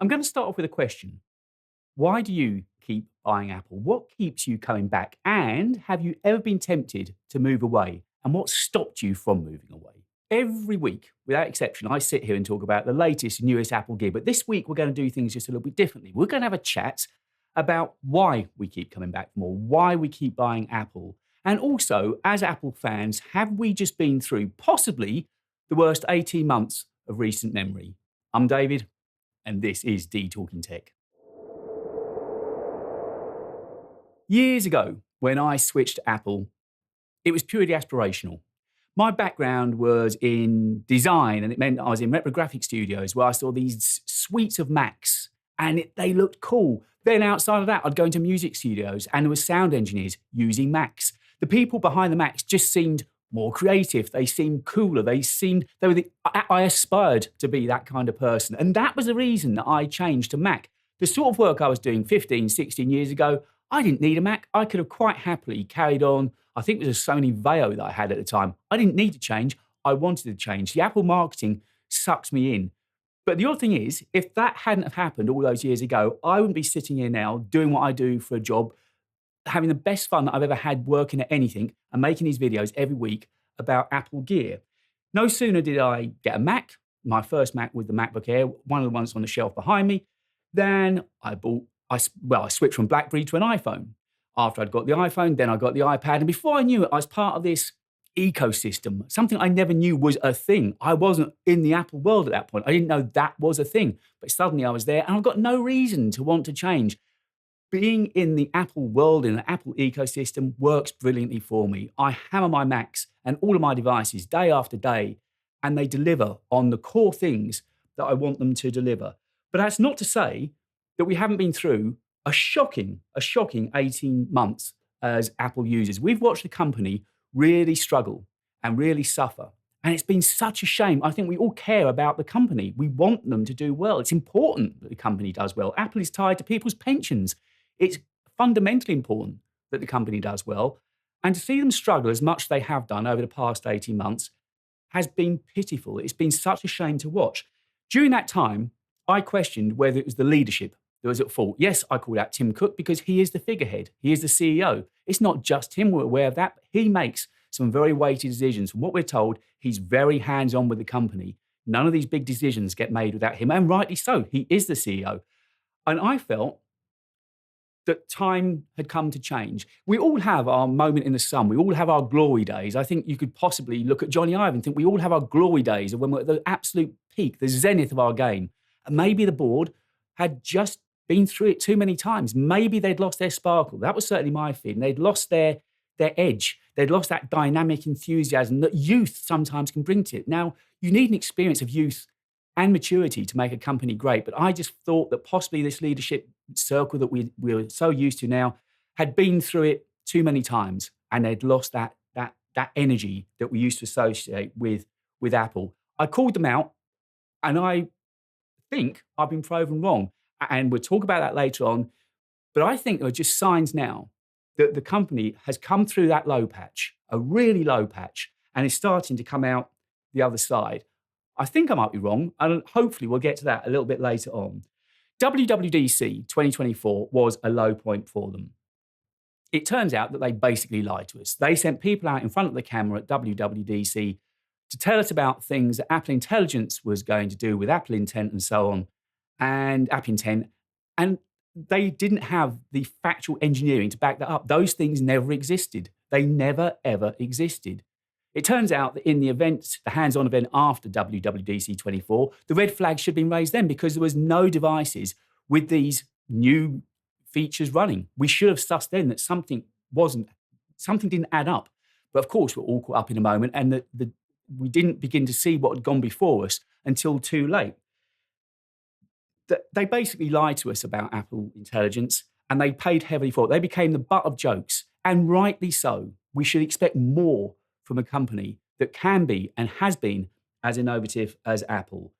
I'm going to start off with a question. Why do you keep buying Apple? What keeps you coming back? And have you ever been tempted to move away? And what stopped you from moving away? Every week, without exception, I sit here and talk about the latest, newest Apple gear. But this week, we're going to do things just a little bit differently. We're going to have a chat about why we keep coming back for more, why we keep buying Apple. And also, as Apple fans, have we just been through possibly the worst 18 months of recent memory? I'm David, and this is D Talking Tech. Years ago, when I switched to Apple, it was purely aspirational. My background was in design, and it meant I was in retrographic studios where I saw these suites of Macs, and they looked cool. Then outside of that, I'd go into music studios, and there were sound engineers using Macs. The people behind the Macs just seemed more creative. They seemed cooler. I aspired to be that kind of person. And that was the reason that I changed to Mac. The sort of work I was doing 15, 16 years ago, I didn't need a Mac. I could have quite happily carried on. I think it was a Sony Vaio that I had at the time. I didn't need to change. I wanted to change. The Apple marketing sucks me in. But the other thing is, if that hadn't have happened all those years ago, I wouldn't be sitting here now doing what I do for a job, having the best fun that I've ever had working at anything and making these videos every week about Apple gear. No sooner did I get a Mac, my first Mac was the MacBook Air, one of the ones on the shelf behind me, then I switched from BlackBerry to an iPhone. After I'd got the iPhone, then I got the iPad. And before I knew it, I was part of this ecosystem, something I never knew was a thing. I wasn't in the Apple world at that point. I didn't know that was a thing. But suddenly I was there, and I've got no reason to want to change. Being in the Apple world, in the Apple ecosystem, works brilliantly for me. I hammer my Macs and all of my devices day after day, and they deliver on the core things that I want them to deliver. But that's not to say that we haven't been through a shocking 18 months as Apple users. We've watched the company really struggle and really suffer. And it's been such a shame. I think we all care about the company. We want them to do well. It's important that the company does well. Apple is tied to people's pensions. It's fundamentally important that the company does well. And to see them struggle as much as they have done over the past 18 months has been pitiful. It's been such a shame to watch. During that time, I questioned whether it was the leadership that was at fault. Yes, I called out Tim Cook because he is the figurehead. He is the CEO. It's not just him, we're aware of that, but he makes some very weighty decisions. From what we're told, he's very hands-on with the company. None of these big decisions get made without him, and rightly so. He is the CEO. And I felt that time had come to change. We all have our moment in the sun. We all have our glory days. I think you could possibly look at Johnny Ive and think we all have our glory days of when we're at the absolute peak, the zenith of our game. And maybe the board had just been through it too many times. Maybe they'd lost their sparkle. That was certainly my feeling. They'd lost their edge. They'd lost that dynamic enthusiasm that youth sometimes can bring to it. Now, you need an experience of youth and maturity to make a company great. But I just thought that possibly this leadership circle that we're so used to now had been through it too many times, and they'd lost that energy that we used to associate with Apple. I called them out, and I think I've been proven wrong. And we'll talk about that later on. But I think there are just signs now that the company has come through that low patch, a really low patch, and is starting to come out the other side. I think I might be wrong, and hopefully we'll get to that a little bit later on. WWDC 2024 was a low point for them. It turns out that they basically lied to us. They sent people out in front of the camera at WWDC to tell us about things that Apple Intelligence was going to do with Apple Intent and so on, and App Intent, and they didn't have the factual engineering to back that up. Those things never existed. They never, ever existed. It turns out that in the event, the hands-on event after WWDC 24, the red flag should have been raised then because there was no devices with these new features running. We should have sussed then that something didn't add up. But of course, we're all caught up in a moment, and we didn't begin to see what had gone before us until too late. They basically lied to us about Apple Intelligence, and they paid heavily for it. They became the butt of jokes, and rightly so. We should expect more from a company that can be and has been as innovative as Apple.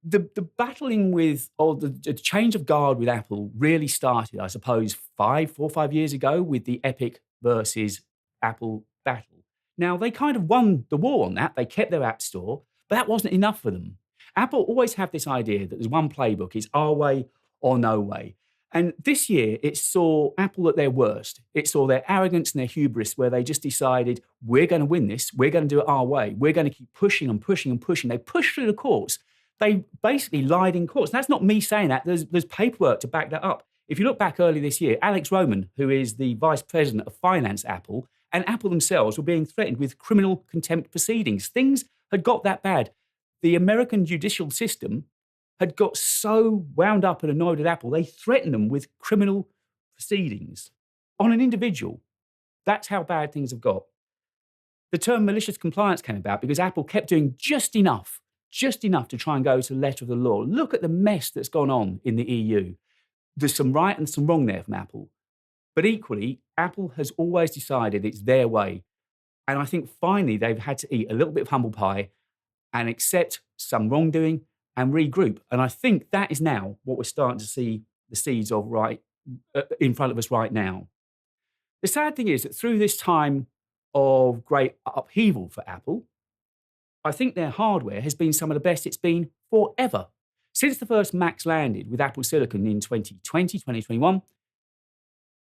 The battling with, or the change of guard with Apple really started, I suppose, 4 or 5 years ago with the Epic versus Apple battle. Now, they kind of won the war on that. They kept their app store, but that wasn't enough for them. Apple always have this idea that there's one playbook, it's our way or no way. And this year, it saw Apple at their worst. It saw their arrogance and their hubris where they just decided, we're going to win this. We're going to do it our way. We're going to keep pushing and pushing and pushing. They pushed through the courts. They basically lied in courts. And that's not me saying that. There's paperwork to back that up. If you look back early this year, Alex Roman, who is the vice president of finance at Apple, and Apple themselves were being threatened with criminal contempt proceedings. Things had got that bad. The American judicial system had got so wound up and annoyed at Apple, they threatened them with criminal proceedings on an individual. That's how bad things have got. The term malicious compliance came about because Apple kept doing just enough to try and go to the letter of the law. Look at the mess that's gone on in the EU. There's some right and some wrong there from Apple. But equally, Apple has always decided it's their way. And I think finally they've had to eat a little bit of humble pie and accept some wrongdoing and regroup. And I think that is now what we're starting to see the seeds of right in front of us right now. The sad thing is that through this time of great upheaval for Apple, I think their hardware has been some of the best it's been forever. Since the first Macs landed with Apple Silicon in 2020, 2021,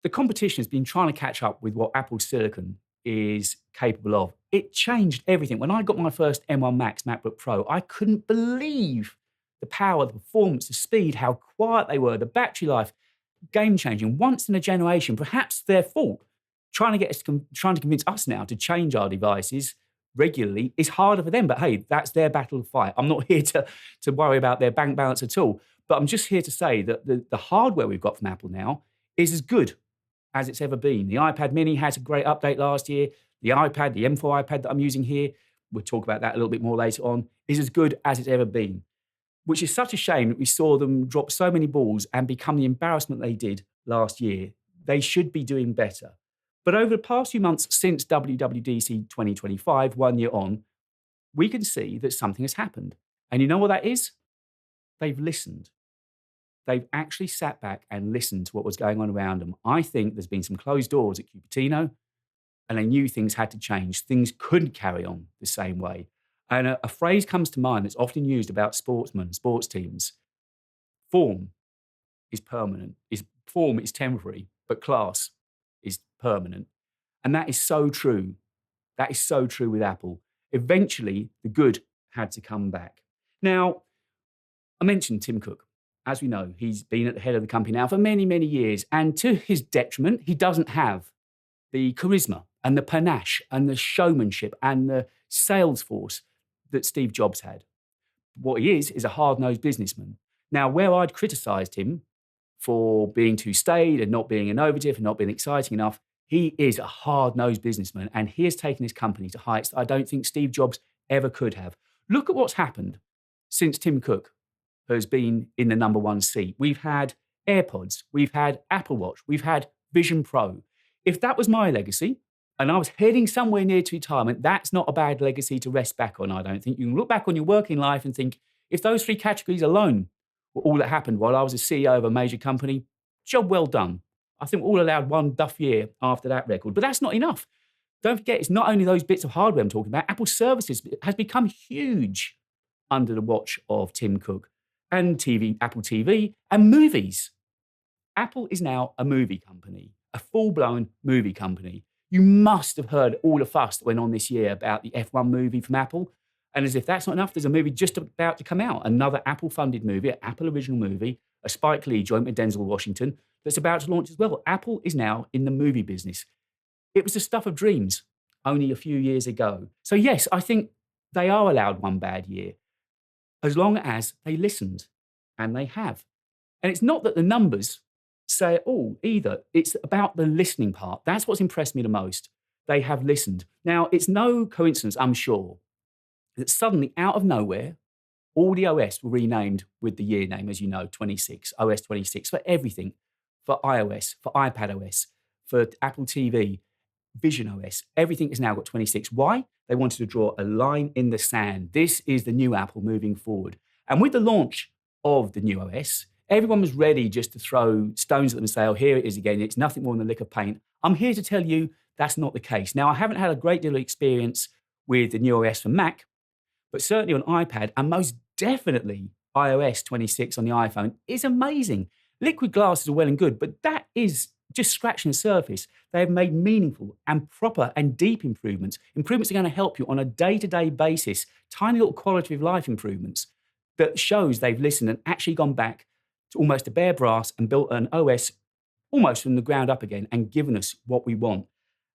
the competition has been trying to catch up with what Apple Silicon is capable of. It changed everything. When I got my first M1 Max MacBook Pro, I couldn't believe the power, the performance, the speed, how quiet they were, the battery life, game-changing, once in a generation, perhaps their fault. Trying to convince us now to change our devices regularly is harder for them, but hey, that's their battle to fight. I'm not here to worry about their bank balance at all, but I'm just here to say that the hardware we've got from Apple now is as good as it's ever been. The iPad mini had a great update last year. The iPad, the M4 iPad that I'm using here, we'll talk about that a little bit more later on, is as good as it's ever been, which is such a shame that we saw them drop so many balls and become the embarrassment they did last year. They should be doing better. But over the past few months since WWDC 2025, 1 year on, we can see that something has happened. And you know what that is? They've listened. They've actually sat back and listened to what was going on around them. I think there's been some closed doors at Cupertino, and they knew things had to change. Things couldn't carry on the same way. And a phrase comes to mind that's often used about sportsmen, sports teams. Form is permanent. Form is temporary, but class is permanent. And that is so true. That is so true with Apple. Eventually, the good had to come back. Now, I mentioned Tim Cook. As we know, he's been at the head of the company now for many, many years. And to his detriment, he doesn't have the charisma and the panache and the showmanship and the sales force that Steve Jobs had. What he is a hard-nosed businessman. Now, where I'd criticised him for being too staid and not being innovative and not being exciting enough, he is a hard-nosed businessman, and he has taken his company to heights that I don't think Steve Jobs ever could have. Look at what's happened since Tim Cook has been in the number one seat. We've had AirPods, we've had Apple Watch, we've had Vision Pro. If that was my legacy, and I was heading somewhere near to retirement, that's not a bad legacy to rest back on, I don't think. You can look back on your working life and think, if those three categories alone were all that happened while I was a CEO of a major company, job well done. I think we're all allowed one duff year after that record, but that's not enough. Don't forget, it's not only those bits of hardware I'm talking about. Apple Services has become huge under the watch of Tim Cook, and TV, Apple TV, and movies. Apple is now a movie company, a full-blown movie company. You must have heard all the fuss that went on this year about the F1 movie from Apple. And as if that's not enough, there's a movie just about to come out, another Apple-funded movie, an Apple original movie, a Spike Lee joint with Denzel Washington, that's about to launch as well. Apple is now in the movie business. It was the stuff of dreams only a few years ago. So yes, I think they are allowed one bad year, as long as they listened, and they have. And it's not that the numbers say it all either. It's about the listening part. That's what's impressed me the most. They have listened. Now, it's no coincidence, I'm sure, that suddenly, out of nowhere, all the OS were renamed with the year name, as you know, 26, OS 26, for everything, for iOS, for iPad OS, for Apple TV, Vision OS. Everything has now got 26. Why? They wanted to draw a line in the sand. This is the new Apple moving forward. And with the launch of the new OS, everyone was ready just to throw stones at them and say, oh, here it is again. It's nothing more than a lick of paint. I'm here to tell you that's not the case. Now, I haven't had a great deal of experience with the new OS for Mac, but certainly on iPad, and most definitely iOS 26 on the iPhone is amazing. Liquid glasses are well and good, but that is just scratching the surface. They have made meaningful and proper and deep improvements. Improvements are going to help you on a day-to-day basis, tiny little quality of life improvements that shows they've listened and actually gone back to almost a bare brass and built an OS almost from the ground up again and given us what we want.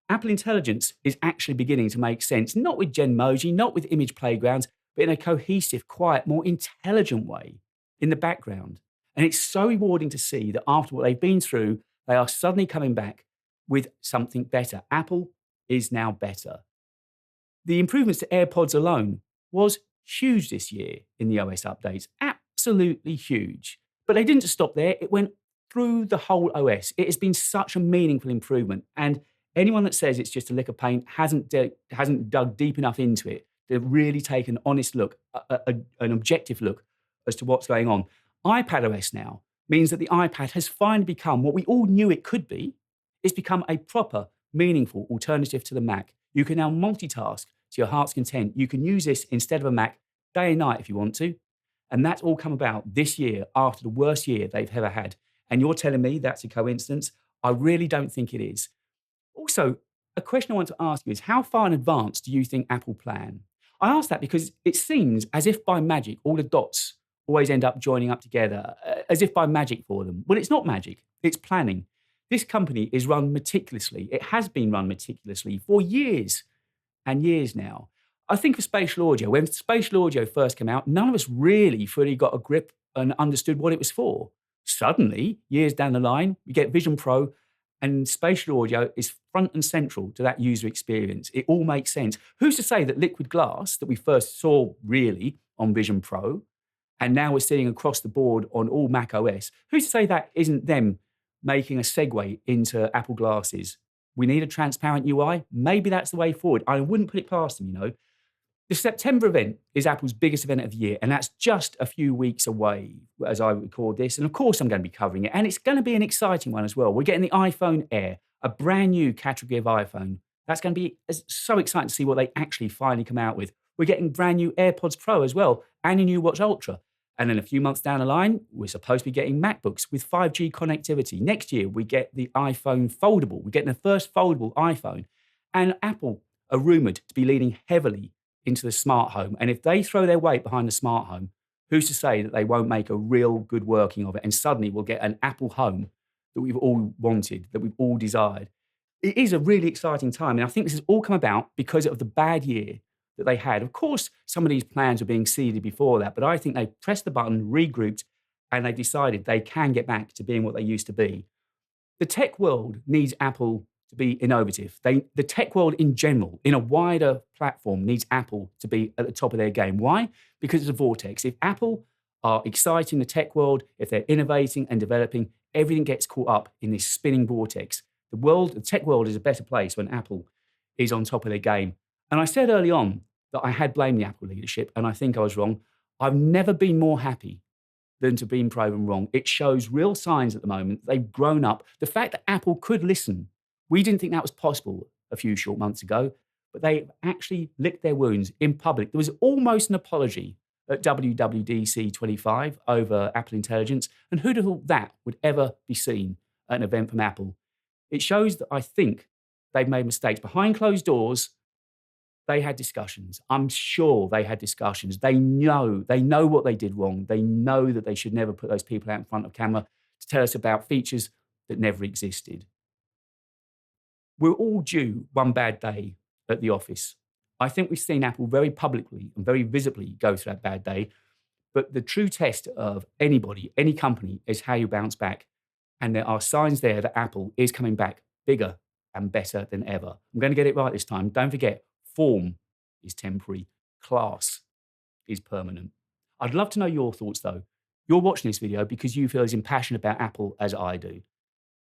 Apple Intelligence is actually beginning to make sense, not with Genmoji, not with image playgrounds, but in a cohesive, quiet, more intelligent way in the background. And it's so rewarding to see that after what they've been through, they are suddenly coming back with something better. Apple is now better. The improvements to AirPods alone was huge this year in the OS updates, absolutely huge. But they didn't just stop there, it went through the whole OS. It has been such a meaningful improvement. And anyone that says it's just a lick of paint hasn't dug deep enough into it to really take an honest look, an objective look as to what's going on. iPadOS now means that the iPad has finally become what we all knew it could be. It's become a proper, meaningful alternative to the Mac. You can now multitask to your heart's content. You can use this instead of a Mac day and night if you want to. And that's all come about this year after the worst year they've ever had. And you're telling me that's a coincidence? I really don't think it is. Also, a question I want to ask you is, how far in advance do you think Apple plan? I ask that because it seems as if by magic, all the dots always end up joining up together, as if by magic for them. Well, it's not magic, it's planning. This company is run meticulously. It has been run meticulously for years and years now. I think of spatial audio. When spatial audio first came out, none of us really fully got a grip and understood what it was for. Suddenly, years down the line, we get Vision Pro, and spatial audio is front and central to that user experience. It all makes sense. Who's to say that liquid glass that we first saw really on Vision Pro, and now we're seeing across the board on all Mac OS, who's to say that isn't them making a segue into Apple glasses? We need a transparent UI. Maybe that's the way forward. I wouldn't put it past them, you know. The September event is Apple's biggest event of the year, and that's just a few weeks away as I record this. And of course, I'm going to be covering it, and it's going to be an exciting one as well. We're getting the iPhone Air, a brand new category of iPhone. That's going to be so exciting to see what they actually finally come out with. We're getting brand new AirPods Pro as well, and a new Watch Ultra. And then a few months down the line, we're supposed to be getting MacBooks with 5G connectivity. Next year, we get the iPhone foldable. We're getting the first foldable iPhone. And Apple are rumoured to be leaning heavily into the smart home. And if they throw their weight behind the smart home, who's to say that they won't make a real good working of it? And suddenly we'll get an Apple home that we've all wanted, that we've all desired. It is a really exciting time. And I think this has all come about because of the bad year that they had. Of course, some of these plans were being seeded before that, but I think they pressed the button, regrouped, and they decided they can get back to being what they used to be. The tech world needs Apple to be innovative. The tech world in general, in a wider platform, needs Apple to be at the top of their game. Why? Because it's a vortex. If Apple are exciting the tech world, if they're innovating and developing, everything gets caught up in this spinning vortex. The tech world is a better place when Apple is on top of their game. And I said early on that I had blamed the Apple leadership, and I think I was wrong. I've never been more happy than to be proven wrong. It shows real signs at the moment. They've grown up. The fact that Apple could listen, we didn't think that was possible a few short months ago, but they actually licked their wounds in public. There was almost an apology at WWDC 25 over Apple Intelligence, and who'd have thought that would ever be seen at an event from Apple? It shows that I think they've made mistakes. Behind closed doors, they had discussions. I'm sure they had discussions. They know what they did wrong. They know that they should never put those people out in front of camera to tell us about features that never existed. We're all due one bad day at the office. I think we've seen Apple very publicly and very visibly go through that bad day. But the true test of anybody, any company, is how you bounce back. And there are signs there that Apple is coming back bigger and better than ever. I'm going to get it right this time. Don't forget, form is temporary, class is permanent. I'd love to know your thoughts, though. You're watching this video because you feel as impassioned about Apple as I do.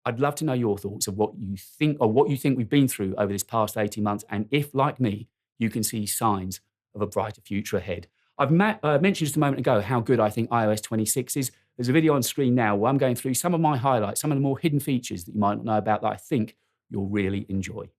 I'd love to know your thoughts of what you think we've been through over this past 18 months, and if, like me, you can see signs of a brighter future ahead. I've mentioned just a moment ago how good I think iOS 26 is. There's a video on screen now where I'm going through some of my highlights, some of the more hidden features that you might not know about that I think you'll really enjoy.